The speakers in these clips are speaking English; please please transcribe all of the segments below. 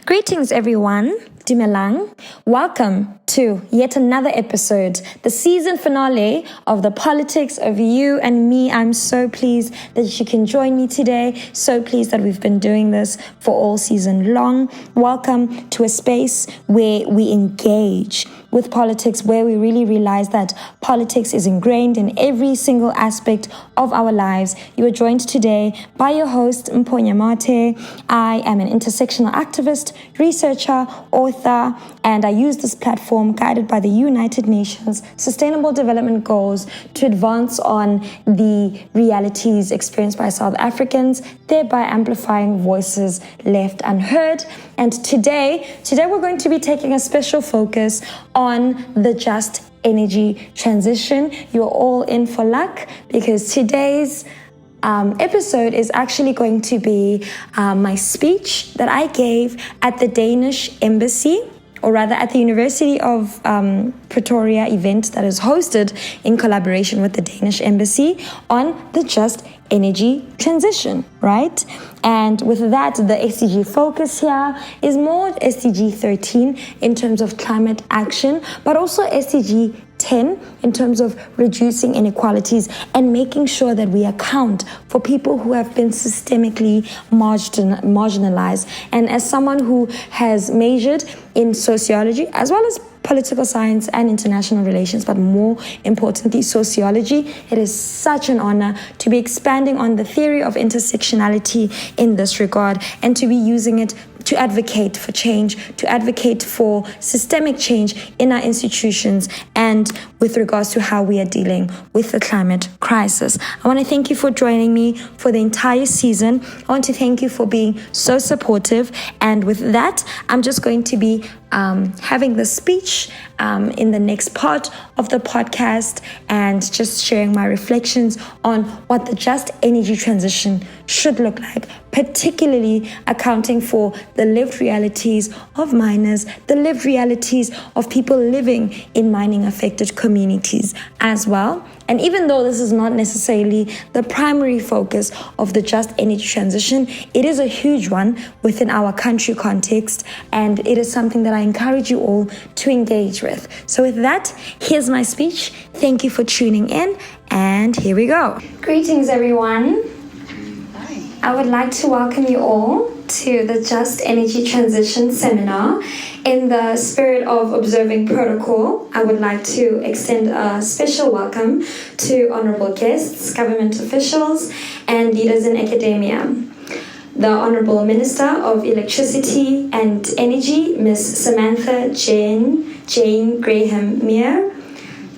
Greetings, everyone. Dumelang. Welcome to yet another episode, the season finale of the Politics of You and Me. I'm so pleased that you can join me today. So pleased that we've been doing this for all season long. Welcome to a space where we engage with politics, where we really realize that politics is ingrained in every single aspect of our lives. You are joined today by your host, Mpho Nyamathe. I am an intersectional activist, researcher, author, and I use this platform guided by the United Nations Sustainable Development Goals to advance on the realities experienced by South Africans, thereby amplifying voices left unheard. And today we're going to be taking a special focus on the just energy transition. You're all in for luck because today's episode is actually going to be my speech that I gave at the Danish Embassy, or rather at the University of Pretoria event that is hosted in collaboration with the Danish Embassy on the just energy transition, right? And with that, the SDG focus here is more SDG 13 in terms of climate action, but also SDG 10 in terms of reducing inequalities and making sure that we account for people who have been systemically marginalized. And as someone who has majored in sociology as well as political science and international relations, but more importantly, sociology, it is such an honor to be expanding on the theory of intersectionality in this regard and to be using it to advocate for change, to advocate for systemic change in our institutions and with regards to how we are dealing with the climate crisis. I want to thank you for joining me for the entire season. I want to thank you for being so supportive. And with that, I'm just going to be having the speech in the next part of the podcast and just sharing my reflections on what the just energy transition should look like, particularly accounting for the lived realities of miners, the lived realities of people living in mining affected communities as well. And even though this is not necessarily the primary focus of the just energy transition, it is a huge one within our country context, and it is something that I encourage you all to engage with. So with that, here's my speech. Thank you for tuning in, and here we go. Greetings, everyone. I would like to welcome you all to the Just Energy Transition Seminar. In the spirit of observing protocol, I would like to extend a special welcome to honorable guests, government officials, and leaders in academia. The Honorable Minister of Electricity and Energy, Ms. Samantha Jane Graham-Meyer,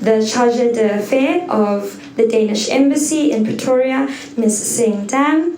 the Charge d'Affaires of the Danish Embassy in Pretoria, Ms. Singh Dam,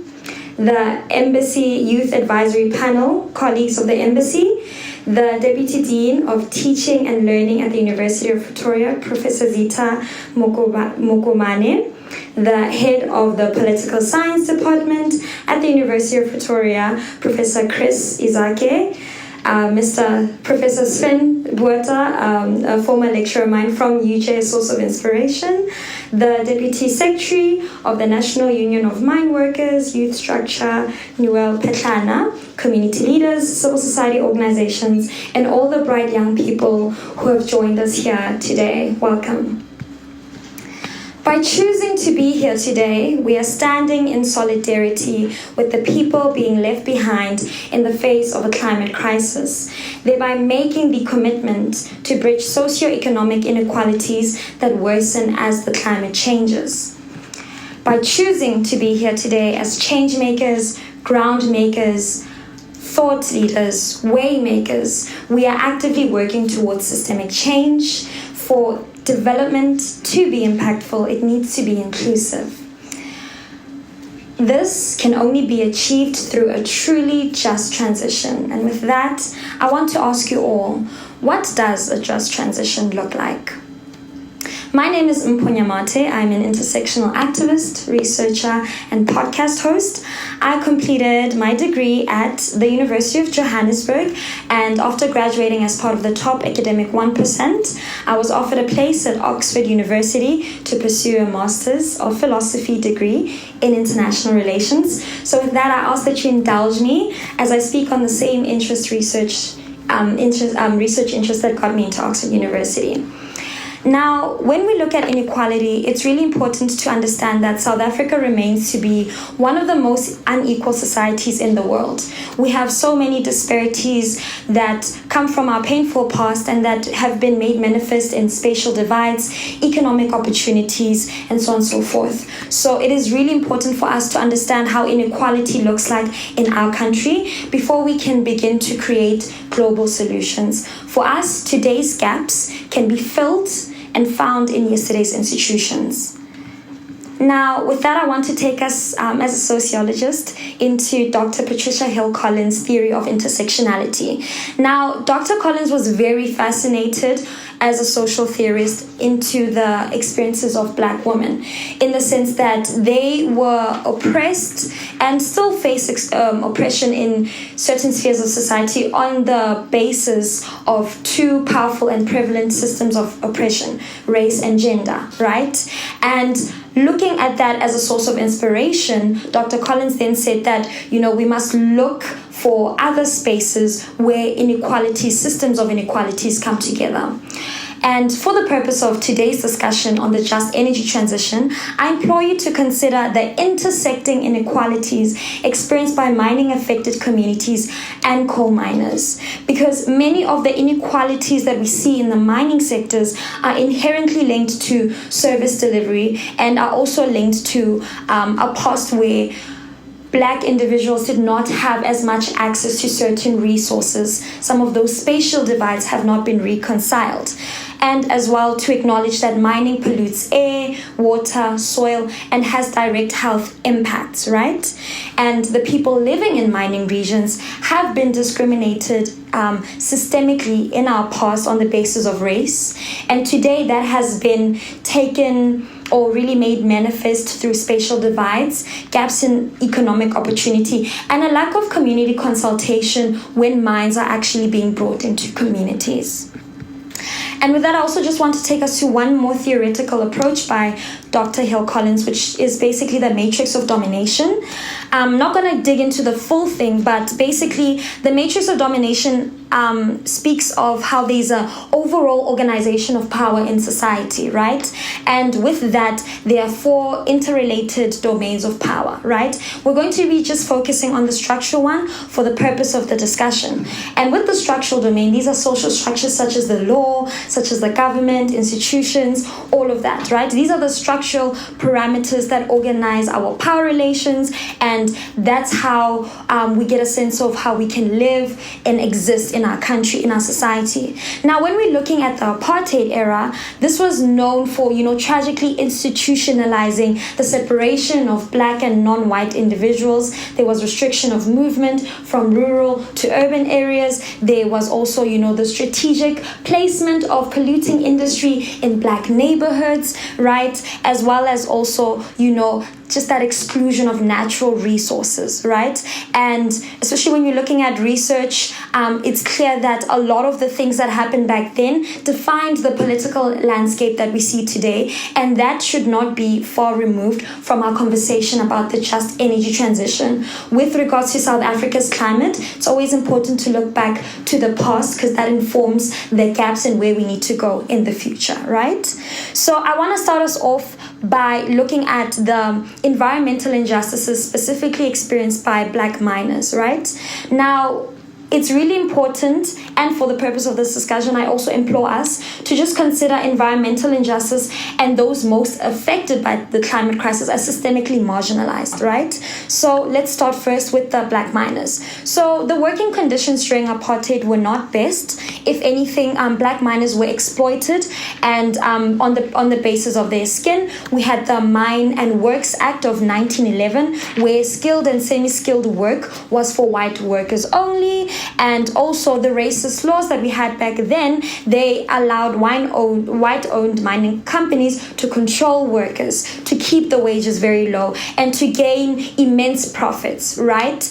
the Embassy Youth Advisory Panel, colleagues of the Embassy, the Deputy Dean of Teaching and Learning at the University of Pretoria, Professor Zita Mokomane, the Head of the Political Science Department at the University of Pretoria, Professor Chris Izake, Professor Sven Buerta, a former lecturer of mine from UJ, a source of inspiration, the Deputy Secretary of the National Union of Mineworkers, Youth Structure, Noel Petlana, community leaders, civil society organizations, and all the bright young people who have joined us here today. Welcome. By choosing to be here today, we are standing in solidarity with the people being left behind in the face of a climate crisis, thereby making the commitment to bridge socioeconomic inequalities that worsen as the climate changes. By choosing to be here today as change makers, ground makers, thought leaders, way makers, we are actively working towards systemic change. For development to be impactful, it needs to be inclusive. This can only be achieved through a truly just transition. And with that, I want to ask you all, what does a just transition look like? My name is Mpho Nyamathe. I'm an intersectional activist, researcher, and podcast host. I completed my degree at the University of Johannesburg, and after graduating as part of the top academic 1%, I was offered a place at Oxford University to pursue a Master's of Philosophy degree in International Relations. So with that, I ask that you indulge me as I speak on the same research interest that got me into Oxford University. Now, when we look at inequality, it's really important to understand that South Africa remains to be one of the most unequal societies in the world. We have so many disparities that come from our painful past and that have been made manifest in spatial divides, economic opportunities, and so on and so forth. So it is really important for us to understand how inequality looks like in our country before we can begin to create global solutions. For us, today's gaps can be filled and found in yesterday's institutions. Now, with that, I want to take us as a sociologist into Dr. Patricia Hill Collins' theory of intersectionality. Now, Dr. Collins was very fascinated as a social theorist into the experiences of Black women, in the sense that they were oppressed and still face oppression in certain spheres of society on the basis of two powerful and prevalent systems of oppression, race and gender, right? And looking at that as a source of inspiration, Dr. Collins then said that, we must look for other spaces where systems of inequalities come together. And for the purpose of today's discussion on the just energy transition, I implore you to consider the intersecting inequalities experienced by mining-affected communities and coal miners, because many of the inequalities that we see in the mining sectors are inherently linked to service delivery and are also linked to a past where Black individuals did not have as much access to certain resources. Some of those spatial divides have not been reconciled. And as well to acknowledge that mining pollutes air, water, soil, and has direct health impacts, right? And the people living in mining regions have been discriminated systemically in our past on the basis of race. And today that has been taken or really made manifest through spatial divides, gaps in economic opportunity, and a lack of community consultation when mines are actually being brought into communities. And with that, I also just want to take us to one more theoretical approach by Dr. Hill Collins, which is basically the matrix of domination. I'm not going to dig into the full thing, but basically the matrix of domination speaks of how there's an overall organization of power in society, right? And with that, there are four interrelated domains of power, right? We're going to be just focusing on the structural one for the purpose of the discussion. And with the structural domain, these are social structures such as the law, such as the government, institutions, all of that, right? These are the structural parameters that organize our power relations, and that's how we get a sense of how we can live and exist in our country, in our society. Now, when we're looking at the apartheid era, this was known for, tragically institutionalizing the separation of Black and non-white individuals. There was restriction of movement from rural to urban areas. There was also, the strategic placement of polluting industry in Black neighborhoods, right? As well as also, just that exclusion of natural resources, right? And especially when you're looking at research, it's clear that a lot of the things that happened back then defined the political landscape that we see today, and that should not be far removed from our conversation about the just energy transition. With regards to South Africa's climate, it's always important to look back to the past because that informs the gaps and where we need to go in the future, right? So I want to start us off by looking at the environmental injustices specifically experienced by Black miners, right? Now, it's really important, and for the purpose of this discussion, I also implore us to just consider environmental injustice and those most affected by the climate crisis as systemically marginalized, right? So let's start first with the Black miners. So the working conditions during apartheid were not best. If anything, Black miners were exploited, and on the basis of their skin. We had the Mine and Works Act of 1911, where skilled and semi-skilled work was for white workers only. And also the racist laws that we had back then, they allowed white-owned mining companies to control workers, to keep the wages very low, and to gain immense profits, right?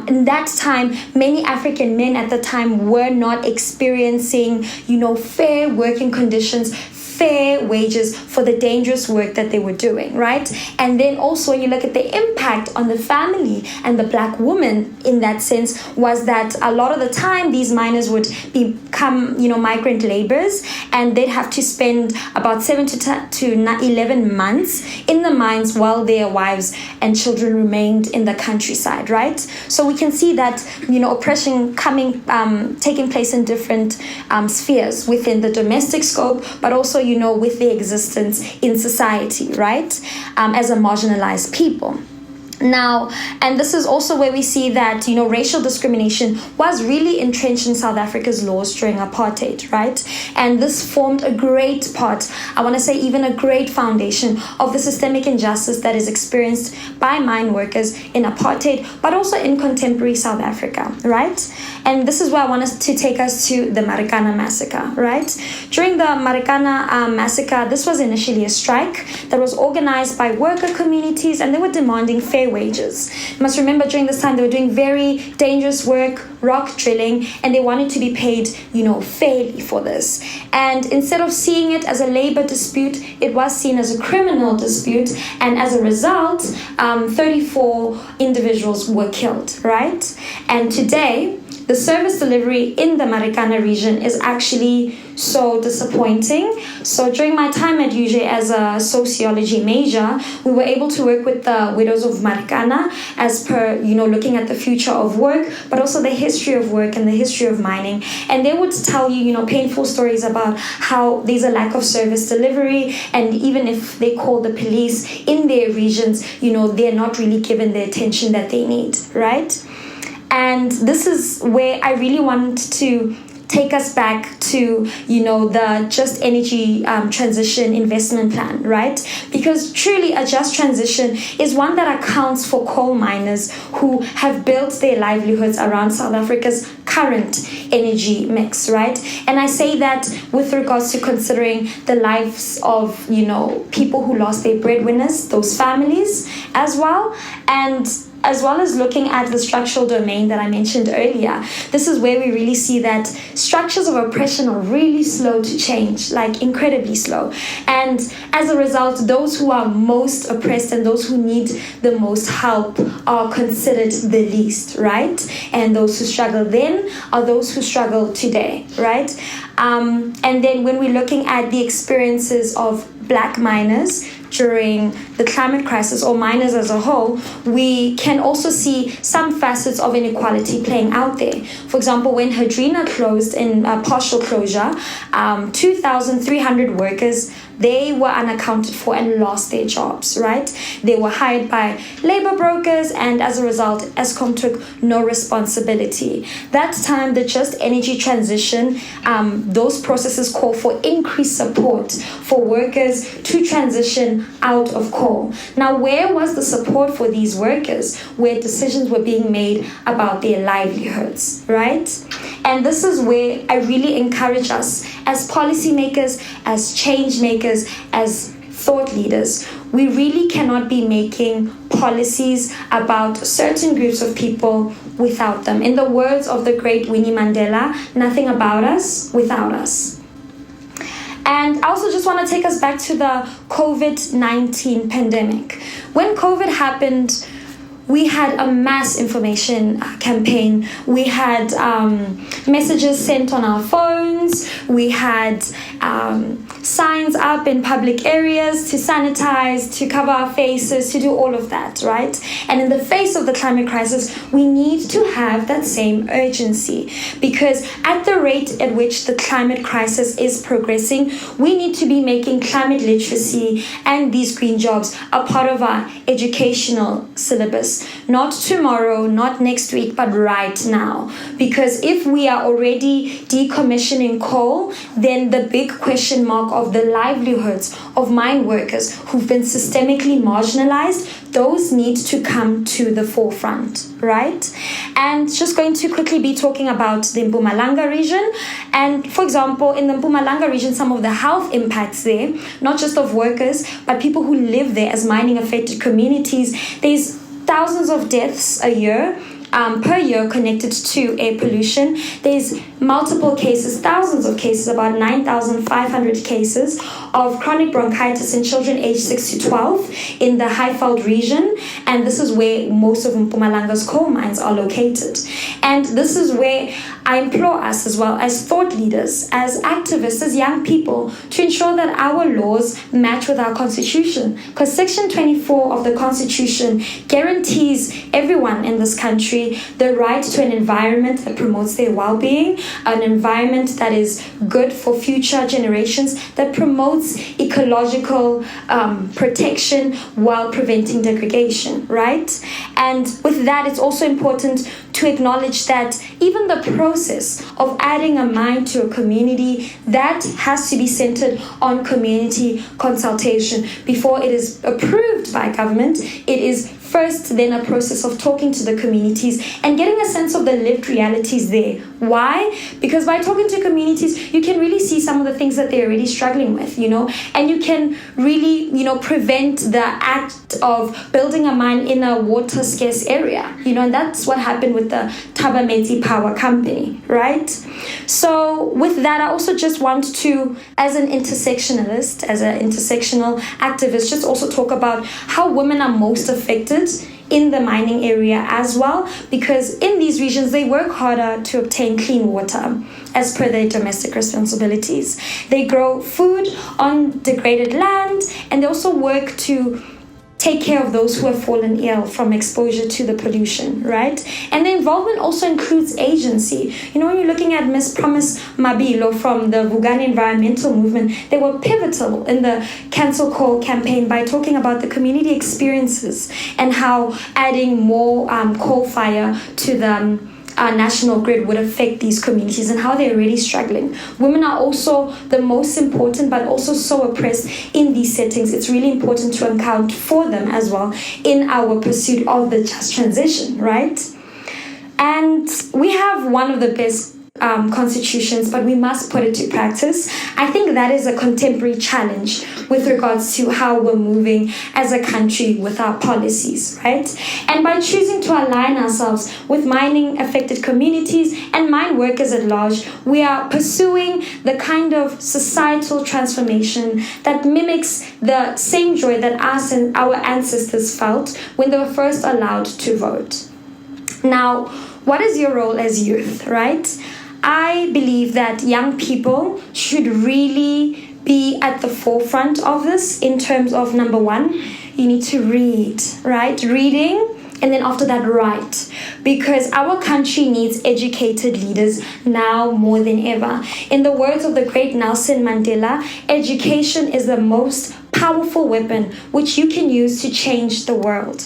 In that time, many African men at the time were not experiencing, fair working conditions, fair wages for the dangerous work that they were doing, right? And then also when you look at the impact on the family and the black woman in that sense, was that a lot of the time these miners would become, migrant laborers, and they'd have to spend about 7 to 11 months in the mines while their wives and children remained in the countryside, right? So we can see that, oppression taking place in different spheres within the domestic scope, but also, with their existence in society, right? As a marginalized people. Now, and this is also where we see that, racial discrimination was really entrenched in South Africa's laws during apartheid, right? And this formed a great part, I want to say even a great foundation of the systemic injustice that is experienced by mine workers in apartheid, but also in contemporary South Africa, right? And this is where I want us to take us to the Marikana massacre, right? During the Marikana massacre, this was initially a strike that was organized by worker communities, and they were demanding fair wages. You must remember during this time they were doing very dangerous work, rock drilling, and they wanted to be paid, fairly for this. And instead of seeing it as a labor dispute, it was seen as a criminal dispute, and as a result, 34 individuals were killed, right? And today, the service delivery in the Marikana region is actually so disappointing. So during my time at UJ as a sociology major, we were able to work with the widows of Marikana as per, looking at the future of work, but also the history of work and the history of mining. And they would tell you, painful stories about how there's a lack of service delivery, and even if they call the police in their regions, they're not really given the attention that they need, right? And this is where I really want to take us back to, the Just Energy Transition Investment Plan, right? Because truly a just transition is one that accounts for coal miners who have built their livelihoods around South Africa's current energy mix, right? And I say that with regards to considering the lives of, people who lost their breadwinners, those families as well, and as well as looking at the structural domain that I mentioned earlier. This is where we really see that structures of oppression are really slow to change, like incredibly slow. And as a result, those who are most oppressed and those who need the most help are considered the least, right? And those who struggle then are those who struggle today, right? And then when we're looking at the experiences of Black miners during the climate crisis, or miners as a whole, we can also see some facets of inequality playing out there. For example, when Hendrina closed in partial closure, 2,300 workers, they were unaccounted for and lost their jobs, right? They were hired by labor brokers, and as a result, Eskom took no responsibility. That time, the Just Energy Transition, those processes call for increased support for workers to transition out of coal. Now, where was the support for these workers where decisions were being made about their livelihoods, right? And this is where I really encourage us as policymakers, as change makers, as thought leaders. We really cannot be making policies about certain groups of people without them. In the words of the great Winnie Mandela, nothing about us without us. And I also just want to take us back to the COVID-19 pandemic. When COVID happened, we had a mass information campaign. We had messages sent on our phones. We had signs up in public areas to sanitize, to cover our faces, to do all of that, right? And in the face of the climate crisis, we need to have that same urgency, because at the rate at which the climate crisis is progressing, we need to be making climate literacy and these green jobs a part of our educational syllabus. this, not tomorrow, not next week, but right now. Because if we are already decommissioning coal, then the big question mark of the livelihoods of mine workers who've been systemically marginalized, those need to come to the forefront, right? And just going to quickly be talking about the Mpumalanga region. And for example, in the Mpumalanga region, some of the health impacts there, not just of workers, but people who live there as mining affected communities, there's thousands of deaths per year connected to air pollution. There's multiple cases, thousands of cases, about 9,500 cases of chronic bronchitis in children aged 6 to 12 in the Highveld region. And this is where most of Mpumalanga's coal mines are located. And this is where I implore us as well as thought leaders, as activists, as young people, to ensure that our laws match with our constitution. Because Section 24 of the Constitution guarantees everyone in this country the right to an environment that promotes their well-being, an environment that is good for future generations, that promotes ecological protection while preventing degradation, right? And with that, it's also important to acknowledge that even the process of adding a mine to a community, that has to be centered on community consultation. Before it is approved by government, it is first then a process of talking to the communities and getting a sense of the lived realities there. Why? Because by talking to communities, you can really see some of the things that they're already struggling with, and you can really, prevent the act of building a mine in a water scarce area, and that's what happened with the Thabameti Power Company, right? So with that, I also just want to, as an intersectionalist, as an intersectional activist, just also talk about how women are most affected in the mining area as well, because in these regions they work harder to obtain clean water as per their domestic responsibilities. They grow food on degraded land, and they also work to take care of those who have fallen ill from exposure to the pollution, right? And the involvement also includes agency. When you're looking at Miss Promise Mabilo from the Vugani environmental movement, they were pivotal in the Cancel Coal campaign by talking about the community experiences and how adding more coal fire to the national grid would affect these communities and how they're really struggling. Women are also the most important, but also so oppressed in these settings. It's really important to account for them as well in our pursuit of the just transition, right? And we have one of the best constitutions, but we must put it to practice. I think that is a contemporary challenge with regards to how we're moving as a country with our policies, right? And by choosing to align ourselves with mining affected communities and mine workers at large, we are pursuing the kind of societal transformation that mimics the same joy that us and our ancestors felt when they were first allowed to vote. Now, what is your role as youth, right? I believe that young people should really be at the forefront of this in terms of, number one, you need to read, right? Reading, and then after that, write. Because our country needs educated leaders now more than ever. In the words of the great Nelson Mandela, education is the most powerful weapon which you can use to change the world.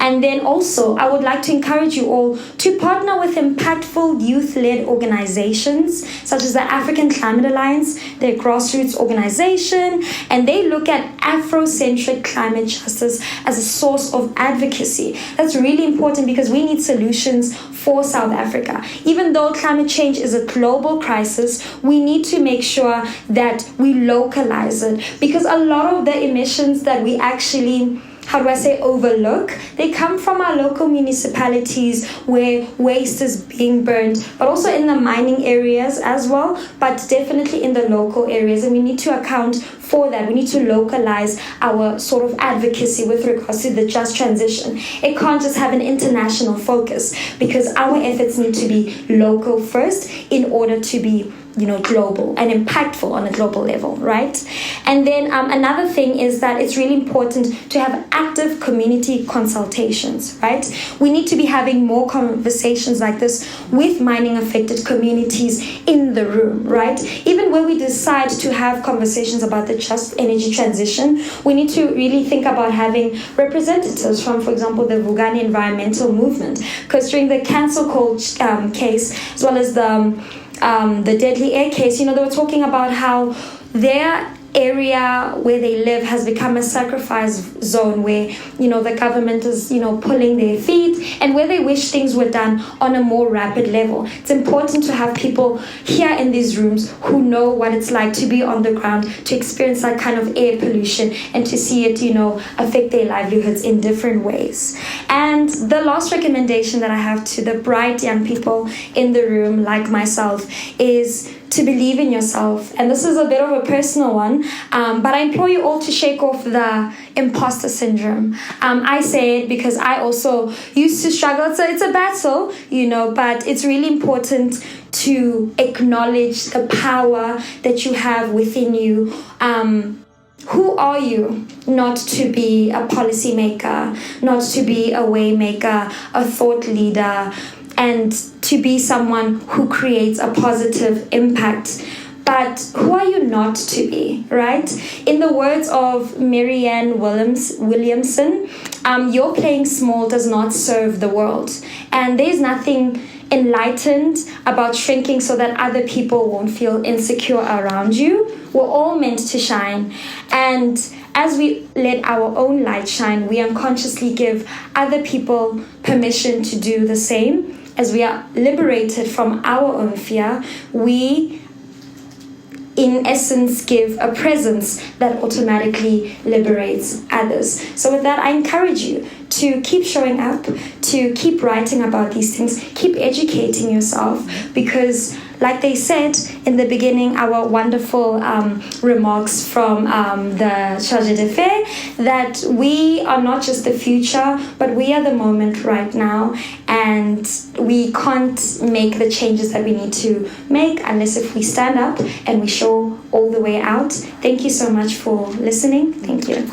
And then also, I would like to encourage you all to partner with impactful youth-led organizations such as the African Climate Alliance, their grassroots organization, and they look at Afrocentric climate justice as a source of advocacy. That's really important because we need solutions for South Africa. Even though climate change is a global crisis, we need to make sure that we localize it, because a lot of the emissions that we actually overlook, they come from our local municipalities where waste is being burned, but also in the mining areas as well, but definitely in the local areas. And we need to account for that. We need to localize our sort of advocacy with regards to the just transition. It can't just have an international focus, because our efforts need to be local first in order to be global and impactful on a global level, right? And then another thing is that it's really important to have active community consultations, right? We need to be having more conversations like this with mining affected communities in the room, right? Even then when we decide to have conversations about the just energy transition, we need to really think about having representatives from, for example, the Vugani environmental movement. Because during the cancel case, as well as the deadly air case, they were talking about how their area where they live has become a sacrifice zone where the government is pulling their feet, and where they wish things were done on a more rapid level. It's important to have people here in these rooms who know what it's like to be on the ground, to experience that kind of air pollution, and to see it affect their livelihoods in different ways. And the last recommendation that I have to the bright young people in the room like myself is to believe in yourself. And this is a bit of a personal one, but I implore you all to shake off the imposter syndrome. I say it because I also used to struggle. It's a battle, but it's really important to acknowledge the power that you have within you. Who are you? Not to be a policymaker, not to be a waymaker, a thought leader, and to be someone who creates a positive impact. But who are you not to be, right? In the words of Marianne Williamson, your playing small does not serve the world. And there's nothing enlightened about shrinking so that other people won't feel insecure around you. We're all meant to shine. And as we let our own light shine, we unconsciously give other people permission to do the same. As we are liberated from our own fear, we, in essence, give a presence that automatically liberates others. So with that, I encourage you to keep showing up, to keep writing about these things, keep educating yourself, because like they said in the beginning, our wonderful remarks from the Charge d'Affaires, that we are not just the future, but we are the moment right now, and we can't make the changes that we need to make unless if we stand up and we show all the way out. Thank you so much for listening. Thank you.